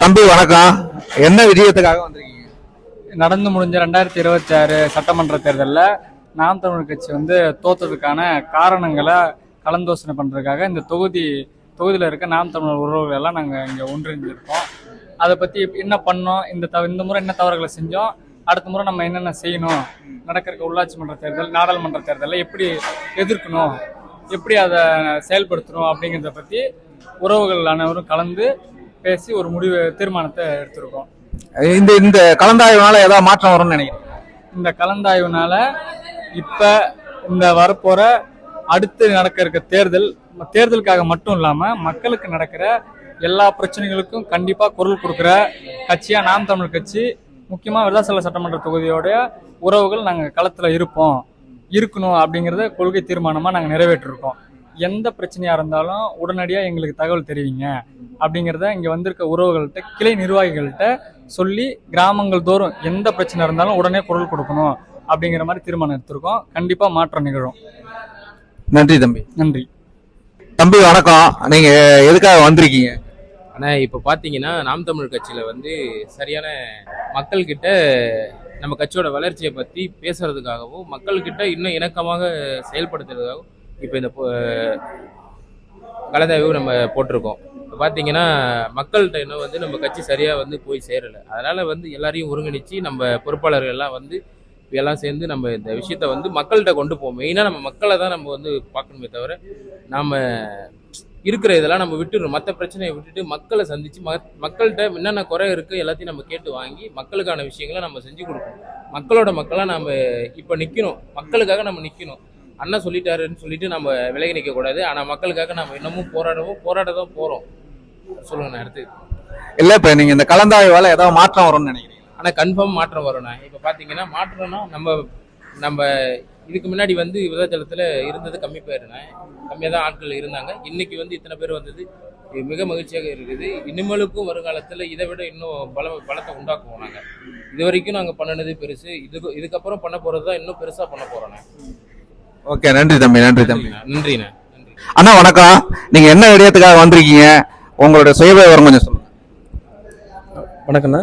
தம்பி வணக்கம். என்ன விஷயத்துக்காக வந்திருக்கீங்க? நடந்து முடிஞ்ச 2026 சட்டமன்ற தேர்தலில் நாம் தமிழர் கட்சி தோத்ததுக்கான காரணங்களை கலந்தோசனை பண்ணுறதுக்காக இந்த தொகுதியில் இருக்க நாம் தமிழர் உறவுகள் எல்லாம் நாங்கள் இங்கே ஒன்றிணைஞ்சிருக்கோம். அதை பற்றி என்ன பண்ணோம், இந்த முறை என்ன தவறுகளை செஞ்சோம், அடுத்த முறை நம்ம என்னென்ன செய்யணும், நடக்கிற உள்ளாட்சி மன்ற தேர்தல், நாடாளுமன்ற தேர்தலில் எப்படி எதிர்க்கணும், எப்படி அதை செயல்படுத்தணும் அப்படிங்கிறத பற்றி உறவுகள் அனைவரும் கலந்து பேசி ஒரு தீர்மானத்தை எடுத்திருக்கோம். இந்த கலந்தாய்வுனால ஏதாவது மாற்றம் வரும்னு நினைக்கிறேன். இந்த கலந்தாய்வுனால இப்ப இந்த வரப்போற அடுத்து நடக்க இருக்க தேர்தலுக்காக மட்டும் இல்லாம மக்களுக்கு நடக்கிற எல்லா பிரச்சனைகளுக்கும் கண்டிப்பா குரல் கொடுக்கிற கட்சியா நாம் தமிழ் கட்சி, முக்கியமா விருதாசலம் சட்டமன்ற தொகுதியோட உறவுகள் நாங்க களத்துல இருக்கணும் அப்படிங்கறத கொள்கை தீர்மானமா நாங்க நிறைவேற்றிருக்கோம். எந்த பிரச்சனையா இருந்தாலும் உடனடியா எங்களுக்கு தகவல் தெரிவிங்க அப்படிங்கிறத இங்க வந்திருக்க உறவுகள்கிட்ட, கிளை நிர்வாகிகள்கிட்ட சொல்லி கிராமங்கள் தோறும் எந்த பிரச்சனை இருந்தாலும் உடனே குரல் கொடுக்கணும் அப்படிங்கிற மாதிரி தீர்மானம் எடுத்திருக்கோம். கண்டிப்பா மாற்றம் நிகழும். நன்றி தம்பி. நன்றி தம்பி வணக்கம். நீங்க எதுக்காக வந்திருக்கீங்க? ஆனா இப்ப பாத்தீங்கன்னா நாம் தமிழ் கட்சியில சரியான மக்கள்கிட்ட நம்ம கட்சியோட வளர்ச்சியை பத்தி பேசுறதுக்காகவும் மக்கள்கிட்ட இன்னும் இணக்கமாக செயல்படுத்துறதுக்காகவும் இப்ப இந்த கலந்தாய்வு நம்ம போட்டிருக்கோம். இப்போ பார்த்தீங்கன்னா மக்கள்கிட்ட இன்னும் நம்ம கட்சி சரியாக போய் சேரலை. அதனால் எல்லாரையும் ஒருங்கிணைச்சு நம்ம பொறுப்பாளர்கள் எல்லாம் எல்லாம் சேர்ந்து நம்ம இந்த விஷயத்த மக்கள்கிட்ட கொண்டு போவோம். மெயினாக நம்ம மக்களை தான் நம்ம பார்க்கணுமே தவிர நாம் இருக்கிற இதெல்லாம் நம்ம விட்டுடுறோம். மற்ற பிரச்சனையை விட்டுட்டு மக்களை சந்தித்து மக்கள்கிட்ட என்னென்ன குறை இருக்குது எல்லாத்தையும் நம்ம கேட்டு வாங்கி மக்களுக்கான விஷயங்களை நம்ம செஞ்சு கொடுக்கணும். மக்களாக நம்ம இப்போ நிற்கணும், மக்களுக்காக நம்ம நிற்கணும். அண்ணா சொல்லிட்டாருன்னு சொல்லிட்டு நம்ம விலகி நிற்கக்கூடாது. ஆனால் மக்களுக்காக நம்ம இன்னமும் போராட தான் போகிறோம். சொல்லுங்கண்ணா. அடுத்து இல்லை, இப்போ நீங்கள் இந்த கலந்தாய்வால் ஏதாவது மாற்றம் வரும்னு நினைக்கிறீங்க? ஆனால் கன்ஃபார்ம் மாற்றம் வரும்ண்ணா. இப்போ பார்த்தீங்கன்னா மாற்றம்னா நம்ம இதுக்கு முன்னாடி விருதாச்சலத்தில் இருந்தது கம்மி பேருண்ணா, கம்மியாக தான் ஆட்கள் இருந்தாங்க. இன்னைக்கு இத்தனை பேர் வந்தது மிக மகிழ்ச்சியாக இருக்குது. இனிமேலுக்கும் வருங்காலத்தில் இதை விட இன்னும் பலத்தை உண்டாக்குவோம். நாங்கள் இது வரைக்கும் நாங்கள் பண்ணினது பெருசு, இதுக்கப்புறம் பண்ண போகிறது தான் இன்னும் பெருசாக பண்ண போகிறோண்ணா. ஓகே, நன்றி தம்பி. நன்றி தம்பி. நன்றிண்ணா. அண்ணா வணக்கம். நீங்க என்ன விடயத்துக்காக வந்திருக்கீங்க? உங்களோட சுயவிவரம் கொஞ்சம் சொல்லுங்க. வணக்கண்ணா,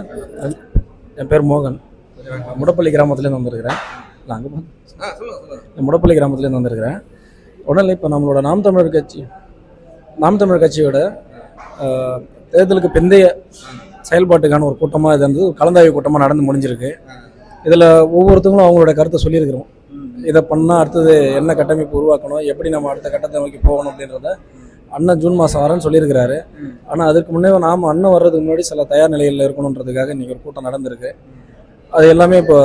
என் பேர் மோகன். முடப்பள்ளி கிராமத்துலேருந்து வந்திருக்கிறேன். முடப்பள்ளி கிராமத்துலேருந்து வந்திருக்கிறேன். உடனே இப்போ நம்மளோட நாம் தமிழர் கட்சியோட தேர்தலுக்கு பிந்தைய செயல்பாட்டுக்கான ஒரு கூட்டமாக இது ஒரு கலந்தாய்வு கூட்டமாக நடந்து முடிஞ்சிருக்கு. இதில் ஒவ்வொருத்தவங்களும் அவங்களோட கருத்தை சொல்லியிருக்கிறோம். இதை பண்ணால் அடுத்தது என்ன கட்டமைப்பு உருவாக்கணும், எப்படி நம்ம அடுத்த கட்டத்தை நோக்கி போகணும் அப்படின்றத அண்ணன் ஜூன் மாதம் வரேன்னு சொல்லியிருக்கிறாரு. ஆனால் அதுக்கு முன்னே நாம் அண்ணன் வர்றதுக்கு முன்னாடி சில தயார் நிலையில் இருக்கணுன்றதுக்காக இன்றைக்கி ஒரு கூட்டம் நடந்திருக்கு. அது எல்லாமே இப்போ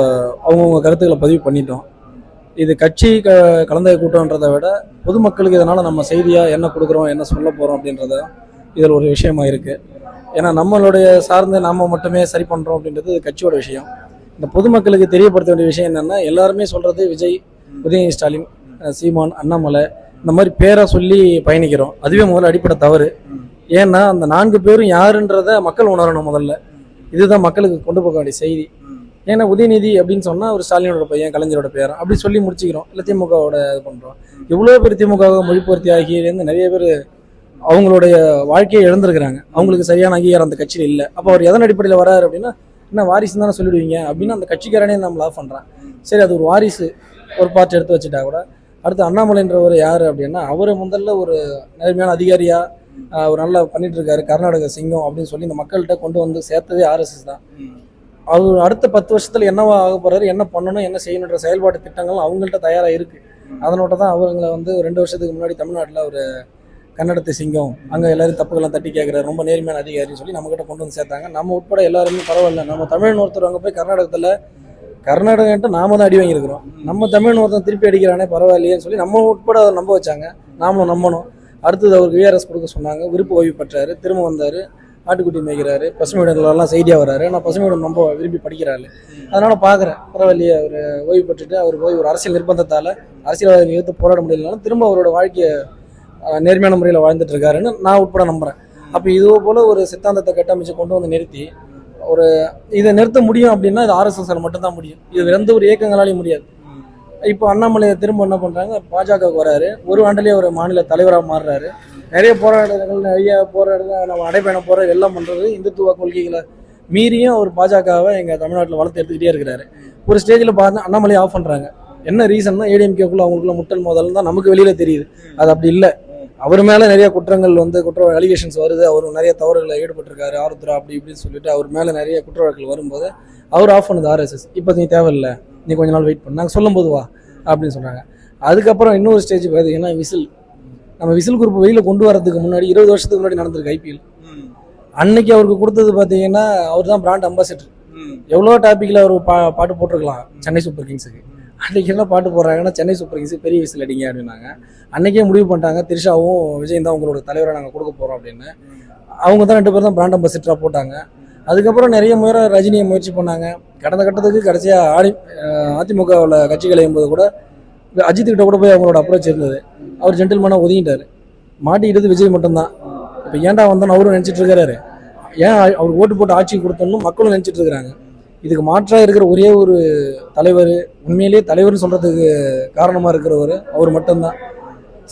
அவங்கவுங்க கருத்துக்களை பதிவு பண்ணிட்டோம். இது கட்சி கலந்தாய்வு கூட்டம்ன்றதை விட பொதுமக்களுக்கு இதனால் நம்ம செய்தியாக என்ன கொடுக்குறோம், என்ன சொல்ல போகிறோம் அப்படின்றத இதில் ஒரு விஷயமா இருக்குது. ஏன்னா நம்மளுடைய சார்ந்து நாம் மட்டுமே சரி பண்ணுறோம் அப்படின்றது கட்சியோட விஷயம். இந்த பொதுமக்களுக்கு தெரியப்படுத்த வேண்டிய விஷயம் என்னென்னா, எல்லாருமே சொல்கிறது விஜய், உதயநிதி ஸ்டாலின், சீமான், அண்ணாமலை இந்த மாதிரி பேரை சொல்லி பயணிக்கிறோம். அதுவே முதல்ல அடிப்படை தவறு. ஏன்னா அந்த 4 பேரும் யாருன்றதை மக்கள் உணரணும். முதல்ல இதுதான் மக்களுக்கு கொண்டு போக வேண்டிய செய்தி. ஏன்னா உதயநிதி அப்படின்னு சொன்னால் ஒரு ஸ்டாலினோட பையன், கலைஞரோட பேர் அப்படி சொல்லி முடிச்சுக்கிறோம். இல்லை திமுகவோட இது பண்ணுறோம். இவ்வளோ பேர் திமுக மொழிபூர்த்தி ஆகியிலேருந்து நிறைய பேர் அவங்களுடைய வாழ்க்கையை இழந்திருக்கிறாங்க. அவங்களுக்கு சரியான அங்கீகாரம் அந்த கட்சியில் இல்லை. அப்போ அவர் எதன் அடிப்படையில் வராரு அப்படின்னா, என்ன வாரிசு தானே சொல்லிடுவீங்க அப்படின்னு அந்த கட்சிக்காரனே நம்ம லாப் பண்ணுறான். சரி, அது ஒரு வாரிசு ஒரு பார்ட் எடுத்து வச்சுட்டா கூட, அடுத்து அண்ணாமலைன்றவர் யார் அப்படின்னா, அவர் முதல்ல ஒரு நேர்மையான அதிகாரியாக ஒரு நல்லா பண்ணிட்டு இருக்காரு, கர்நாடக சிங்கம் அப்படின்னு சொல்லி இந்த மக்கள்கிட்ட கொண்டு சேர்த்ததே RSS தான். அவர் அடுத்த 10 வருஷத்துல என்னவா ஆக போறாரு, என்ன பண்ணணும், என்ன செய்யணுன்ற செயல்பாட்டு திட்டங்கள் அவங்கள்ட்ட தயாராக இருக்கு. அதனோட தான் அவங்களை 2 வருஷத்துக்கு முன்னாடி தமிழ்நாட்டில் ஒரு கன்னடத்தை சிங்கம், அங்கே எல்லாரும் தப்புக்கெல்லாம் தட்டி கேட்குறாரு, ரொம்ப நேர்மையான அதிகாரின்னு சொல்லி நம்மகிட்ட கொண்டு சேர்த்தாங்க. நம்ம உட்பட எல்லாருமே பரவாயில்ல, நம்ம தமிழ்னு ஒருத்தர் அங்கே போய் கர்நாடகன்ட்டு நாம தான் அடி வாங்கியிருக்கிறோம். நம்ம தமிழ்னு ஒருத்தன் திருப்பி அடிக்கிறானே பரவாயில்லையேன்னு சொல்லி நம்ம உட்பட அதை நம்ப வச்சாங்க. நாமளும் நம்பணும். அடுத்தது அவருக்கு VRS கொடுக்க சொன்னாங்க. விருப்ப ஓய்வு பெற்றாரு, திரும்ப வந்தார், ஆட்டுக்குட்டி மேய்க்கிறாரு, பசுமை இடங்கள்லாம் செய்தியாக வராரு. நான் பசுமை இடம் ரொம்ப விரும்பி படிக்கிறாரு. அதனால பார்க்குறேன், பரவாயில்லையே அவர் ஓய்வு பெற்றுட்டு அவர் போய் ஒரு அரசியல் நிர்பந்தத்தால் அரசியல்வாதிகள் எடுத்து போராட முடியலனாலும் திரும்ப அவரோட வாழ்க்கையை நேர்மையான முறையில் வாழ்ந்துட்டு இருக்காருன்னு நான் உட்பட நம்புகிறேன். அப்போ இதோ போல் ஒரு சித்தாந்தத்தை கட்டமைச்சு கொண்டு நிறுத்தி ஒரு இதை நிறுத்த முடியும் அப்படின்னா இது RSS மட்டும்தான் முடியும். இது எந்த ஒரு இயக்கங்களாலையும் முடியாது. இப்போ அண்ணாமலை திரும்ப என்ன பண்ணுறாங்க, பாஜகவுக்கு வராரு, ஒரு ஆண்டிலே ஒரு மாநில தலைவராக மாறுறாரு. நிறைய போராட்டங்கள் நம்ம நடைபயணம் போகிற எல்லாம் பண்ணுறது இந்துத்துவ கொள்கைகளை மீறியும் அவர் பாஜகவை எங்கள் தமிழ்நாட்டில் வளர்த்து எடுத்துக்கிட்டே இருக்கிறாரு. ஒரு ஸ்டேஜில் பார்த்தா அண்ணாமலையை ஆஃப் பண்ணுறாங்க. என்ன ரீசன்னா ஏடிஎம்கேக்குள்ள அவங்களுக்குள்ள முட்டல் மோதல் தான் நமக்கு வெளியில தெரியுது. அது அப்படி இல்லை. அவர் மேலே நிறைய குற்றங்கள் குற்ற அலிகேஷன்ஸ் வருது. அவர் நிறைய தவறுகளை ஈடுபட்டிருக்காரு, ஆருத்ரா அப்படி இப்படின்னு சொல்லிட்டு அவர் மேலே நிறைய குற்ற வழக்குகள் வரும்போது அவர் ஆஃப் பண்ணுது RSS. இப்போ நீ தேவையில்லை, நீ கொஞ்ச நாள் வெயிட் பண்ண, நாங்கள் சொல்லும் போது வா அப்படின்னு சொன்னாங்க. அதுக்கப்புறம் இன்னொரு ஸ்டேஜ் பார்த்தீங்கன்னா நம்ம விசில் குரூப் வெளியில் கொண்டு வரதுக்கு முன்னாடி 20 வருஷத்துக்கு முன்னாடி நடந்திருக்கு IPL. அன்னைக்கு அவருக்கு கொடுத்தது பார்த்தீங்கன்னா அவர் தான் பிராண்ட் அம்பாசிடர். எவ்வளோ டாப்பிக்கில் அவர் பாட்டு போட்டிருக்கலாம் சென்னை சூப்பர் கிங்ஸுக்கு. அன்றைக்கி என்ன பாட்டு போடுறாங்கன்னா சென்னை சூப்பர் கிங்ஸுக்கு பெரிய விசில் அடிங்க அப்படின்னாங்க. அன்றைக்கே முடிவு பண்ணிட்டாங்க திரிஷாவும் விஜய் தான் உங்களோட தலைவரை நாங்கள் கொடுக்க போகிறோம் அப்படின்னு. அவங்க தான் 2 பேரும் தான் பிராண்ட் அம்பாசிடராக போட்டாங்க. அதுக்கப்புறம் நிறைய முறை ரஜினியை முயற்சி பண்ணாங்க. கடந்த கட்டத்துக்கு கடைசியாக அதிமுகவில் கட்சி கலையும்போது கூட அஜித்துக்கிட்ட கூட போய் அவங்களோட அப்ரோச் இருந்தது. அவர் ஜென்டில்மேனாக ஒதுங்கிட்டார். மாட்டிக்கிட்டது விஜய் மட்டும்தான். இப்போ ஏன்டா வந்தோன்னு அவரும் நினச்சிட்டு இருக்காரு. ஏன் அவர் ஓட்டு போட்டு ஆட்சி கொடுத்தோன்னு மக்களும் நினச்சிட்டு இருக்கிறாங்க. இதுக்கு மாற்றாக இருக்கிற ஒரே ஒரு தலைவர், உண்மையிலேயே தலைவர்னு சொல்கிறதுக்கு காரணமாக இருக்கிறவர் அவர் மட்டும்தான்,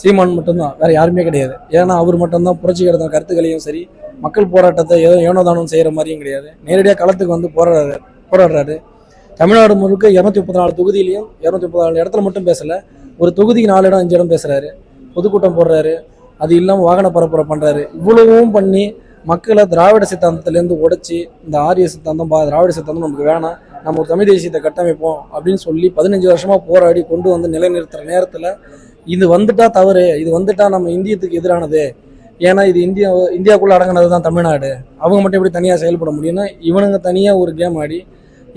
சீமான் மட்டும்தான், வேறு யாருமே கிடையாது. ஏன்னா அவர் மட்டும்தான் புரட்சிகர கருத்துக்களையும் சரி, மக்கள் போராட்டத்தை ஏனோதானம் செய்கிற மாதிரியும் கிடையாது. நேரடியாக களத்துக்கு வந்து போராடுறாரு. தமிழ்நாடு முழுக்க 234 தொகுதியிலையும் 234 இடத்துல மட்டும் பேசலை, ஒரு தொகுதிக்கு 4 இடம் 5 இடம் பேசுகிறாரு, பொதுக்கூட்டம் போடுறாரு. அது இல்லாமல் வாகன பரப்புரை பண்ணுறாரு. இவ்வளவும் பண்ணி மக்களை திராவிட சித்தாந்தத்திலேருந்து உடைச்சி இந்த ஆரிய சித்தாந்தம் திராவிட சித்தாந்தம் நமக்கு வேணாம், நம்ம ஒரு தமிழ் தேசியத்தை கட்டமைப்போம் அப்படின்னு சொல்லி 15 வருஷமாக போராடி கொண்டு வந்து நிலைநிறுத்துகிற நேரத்தில் இது வந்துட்டா தவறு, இது வந்துட்டா நம்ம இந்தியத்துக்கு எதிரானது, ஏன்னா இது இந்தியாவுக்குள்ளே அடங்கினது தான் தமிழ்நாடு, அவங்க மட்டும் எப்படி தனியாக செயல்பட முடியும்னா இவனுங்க தனியாக ஒரு கேம் ஆடி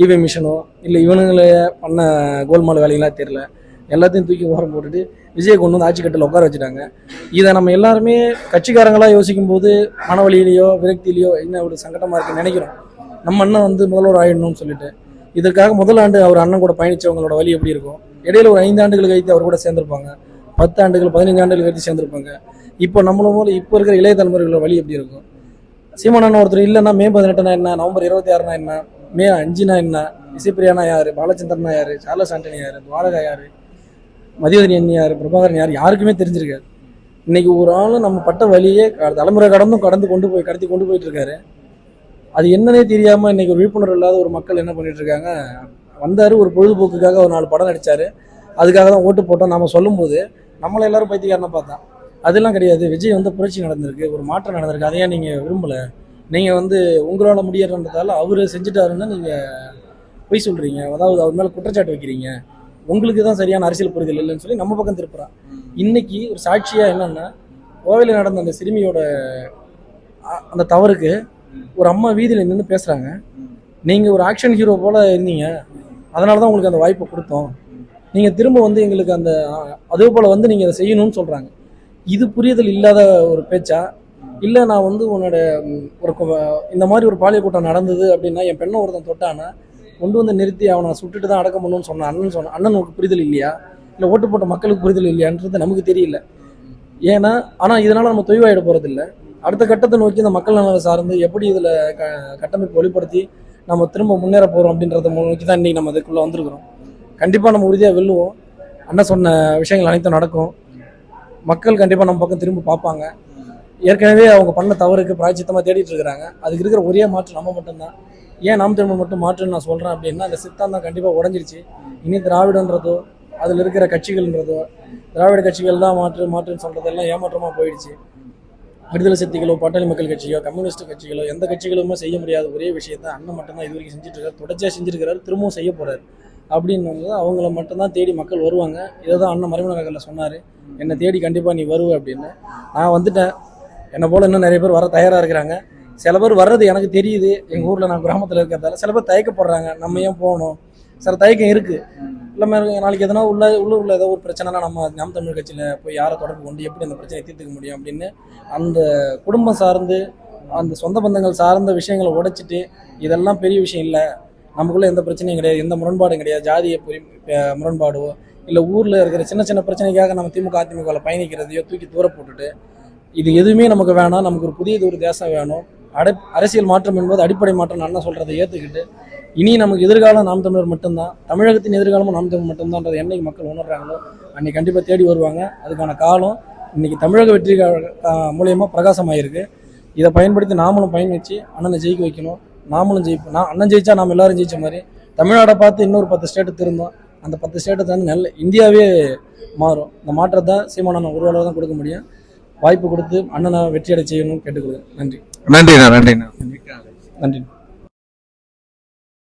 இவிஎம் மிஷனோ இல்லை இவனுங்களே பண்ண கோல்மால் வேலைகளாக தெரியல, எல்லாத்தையும் தூக்கி ஓரம் போட்டுட்டு விஜய் கொண்டு வந்து ஆட்சி கட்டில் உட்கார வச்சுட்டாங்க. இதை நம்ம எல்லாருமே கட்சிக்காரங்களாக யோசிக்கும் போது மனவழியிலையோ விரக்தியிலையோ என்ன ஒரு சங்கடமாக இருக்குன்னு நினைக்கிறோம். நம்ம அண்ணன் முதல்வர் ஆயிடணும்னு சொல்லிட்டு இதற்காக முதல் ஆண்டு அவர் அண்ணன் கூட பயணித்தவங்களோட வழி எப்படி இருக்கும், இடையில ஒரு 5 ஆண்டுகள் கழித்து அவர் கூட சேர்ந்துருப்பாங்க, 10 ஆண்டுகள் 15 ஆண்டுகள் கழித்து சேர்ந்துருப்பாங்க. இப்போ நம்மளும் போல இப்போ இருக்கிற இளைய தலைமுறைகளோட வழி எப்படி இருக்கும். சீமானன் ஒருத்தர் இல்லைன்னா மே 18 என்ன, நவம்பர் 26 என்ன, மே 5 என்ன, இசைப்பிரியானா யார், பாலச்சந்திரனா யார், சார்லஸ் ஆண்டனி யார், துவாரகா யார், மதிவதனி அண்ணி யார், பிரபாகரன் யார், யாருக்குமே தெரிஞ்சிருக்காரு. இன்னைக்கு ஒரு ஆளும் நம்ம பட்ட வழியே தலைமுறை கடத்தி கொண்டு போயிட்டு இருக்காரு. அது என்னன்னே தெரியாமல் இன்னைக்கு ஒரு விழிப்புணர்வு இல்லாத ஒரு மக்கள் என்ன பண்ணிட்டு இருக்காங்க. வந்தார் ஒரு பொழுதுபோக்குக்காக ஒரு 4 படம் நடித்தார், அதுக்காக தான் ஓட்டு போட்டோம் நம்ம சொல்லும்போது நம்மளை எல்லாரும் பைத்தியக்காரனை பார்த்தோம். அதெல்லாம் கிடையாது. விஜய் புரட்சி நடந்திருக்கு, ஒரு மாற்றம் நடந்திருக்கு, அதையா நீங்கள் விரும்பலை, நீங்கள் உங்களால் முடியறன்றதால அவர் செஞ்சுட்டாருன்னு நீங்கள் பொய் சொல்கிறீங்க, அதாவது அவர் மேலே குற்றச்சாட்டு வைக்கிறீங்க, உங்களுக்கு தான் சரியான அரசியல் புரிதல் இல்லைன்னு சொல்லி நம்ம பக்கம் திருப்புறான். இன்னைக்கு ஒரு சாட்சியாக என்னன்னா கோவையில் நடந்த அந்த சிறுமியோட அந்த தவறுக்கு ஒரு அம்மா வீதியில் நின்று பேசுகிறாங்க. நீங்கள் ஒரு ஆக்ஷன் ஹீரோ போல் இருந்தீங்க, அதனால தான் உங்களுக்கு அந்த வாய்ப்பை கொடுத்தோம், நீங்கள் திரும்ப எங்களுக்கு அந்த அதே போல் நீங்கள் அதை செய்யணும்னு சொல்கிறாங்க. இது புரிதல் இல்லாத ஒரு பேச்சா இல்லை? நான் உன்னோட ஒரு இந்த மாதிரி ஒரு பாலியல் கூட்டம் நடந்தது அப்படின்னா என் பெண்ணை ஒருத்தன் தொட்டானா கொண்டு நிறுத்தி அவனை சுட்டுட்டு தான் அடக்கம் பண்ணணும்னு சொன்ன அண்ணனுக்கு புரிதல் இல்லையா, இல்லை ஓட்டு போட்ட மக்களுக்கு புரிதல் இல்லையான்றது நமக்கு தெரியல. ஏன்னா ஆனால் இதனால் நம்ம தொய்வாயிட போகிறதில்ல. அடுத்த கட்டத்தை நோக்கி இந்த மக்கள் நலனை சார்ந்து எப்படி இதில் கட்டமைப்பு வெளிப்படுத்தி நம்ம திரும்ப முன்னேற போகிறோம் அப்படின்றத நோக்கி தான் இன்றைக்கி நம்ம அதுக்குள்ளே வந்திருக்கிறோம். கண்டிப்பாக நம்ம உறுதியாக வெல்லுவோம். அண்ணன் சொன்ன விஷயங்கள் அனைத்தும் நடக்கும். மக்கள் கண்டிப்பாக நம்ம பக்கம் திரும்ப பார்ப்பாங்க. ஏற்கனவே அவங்க பண்ண தவறுக்கு பிராய்ச்சித்தமாக தேடிட்டு இருக்கிறாங்க. அதுக்கு இருக்கிற ஒரே மாற்று நம்ம மட்டும்தான். ஏன் நாம் தமிழ் மட்டும் மாற்றுன்னு நான் சொல்கிறேன் அப்படின்னா, அந்த சித்தாந்தம் கண்டிப்பாக உடஞ்சிருச்சு. இனி திராவிடன்றதோ அதில் இருக்கிற கட்சிகள்ன்றதோ திராவிட கட்சிகள் தான் மாற்றுன்னு சொல்கிறதெல்லாம் ஏமாற்றமாக போயிடுச்சு. விடுதலை சக்திகளோ பாட்டாளி மக்கள் கட்சியோ கம்யூனிஸ்ட் கட்சிகளோ எந்த கட்சிகளுமே செய்ய முடியாத ஒரே விஷயத்த அண்ணன் மட்டும்தான் இது வரைக்கும் செஞ்சுட்டு தொடர்ச்சியாக செஞ்சுருக்கிறாரு, திரும்பவும் செய்ய போகிறாரு. அப்படின்னும் அவங்கள மட்டும்தான் தேடி மக்கள் வருவாங்க. இதை தான் அண்ணன் மறைமுக நகரில் சொன்னார், என்னை தேடி கண்டிப்பாக நீ வருவ அப்படின்னு. நான் வந்துட்டேன். என்னை போல் இன்னும் நிறைய பேர் வர தயாராக இருக்கிறாங்க. சில பேர் வர்றது எனக்கு தெரியுது, எங்கள் ஊரில் நான் கிராமத்தில் இருக்கிறதால சில பேர் தயக்கப்படுறாங்க, நம்ம ஏன் போகணும், சில தயக்கம் இருக்குது. இல்லை நாளைக்கு எதனா உள்ளூரில் ஏதோ ஒரு பிரச்சனைனா நம்ம நாம் தமிழ் கட்சியில் போய் யாரை தொடர்பு கொண்டு எப்படி அந்த பிரச்சனையை தீர்த்துக்க முடியும் அப்படின்னு அந்த குடும்பம் சார்ந்து அந்த சொந்த பந்தங்கள் சார்ந்த விஷயங்களை உடைச்சிட்டு இதெல்லாம் பெரிய விஷயம் இல்லை, நமக்குள்ளே எந்த பிரச்சனையும் கிடையாது, எந்த முரண்பாடும் கிடையாது, ஜாதிய முரண்பாடோ இல்லை ஊரில் இருக்கிற சின்ன சின்ன பிரச்சனைக்காக நம்ம திமுக அதிமுகவில் பயணிக்கிறதையோ தூக்கி தூர போட்டுட்டு இது எதுவுமே நமக்கு வேணாம், நமக்கு ஒரு புதியது ஒரு தேசம் வேணும், அரசியல் மாற்றம் என்பது அடிப்படை மாற்றம் அண்ணன் சொல்கிறதை ஏற்றுக்கிட்டு இனி நமக்கு எதிர்காலம் நாம் தமிழர் மட்டும்தான், தமிழகத்தின் எதிர்காலமும் நாம் தமிழ் மட்டும்தான்றது என்னைக்கு மக்கள் உணர்றாங்களோ அன்னைக்கு கண்டிப்பாக தேடி வருவாங்க. அதுக்கான காலம் இன்னைக்கு தமிழக வெற்றி மூலியமாக பிரகாசமாயிருக்கு. இதை பயன்படுத்தி நாமளும் பயணிச்சு அண்ணனை ஜெயிக்க வைக்கணும். நாமளும் ஜெயிப்போம். அண்ணன் ஜெயிச்சா நாம் எல்லாரும் ஜெயிச்ச மாதிரி தமிழ்நாடை பார்த்து இன்னொரு 10 ஸ்டேட்டு திருந்தோம். அந்த 10 ஸ்டேட்டை வந்து நல்ல இந்தியாவே மாறும். இந்த மாற்றத்தை சீமானண்ணன் ஒருவேளை தான் கொடுக்க முடியும். வாய்ப்பு கொடுத்து அண்ணனை வெற்றியடை செய்யணும்னு கேட்டுக்கொள்கிறேன். நன்றி. நன்றிண்ணா. நன்றி.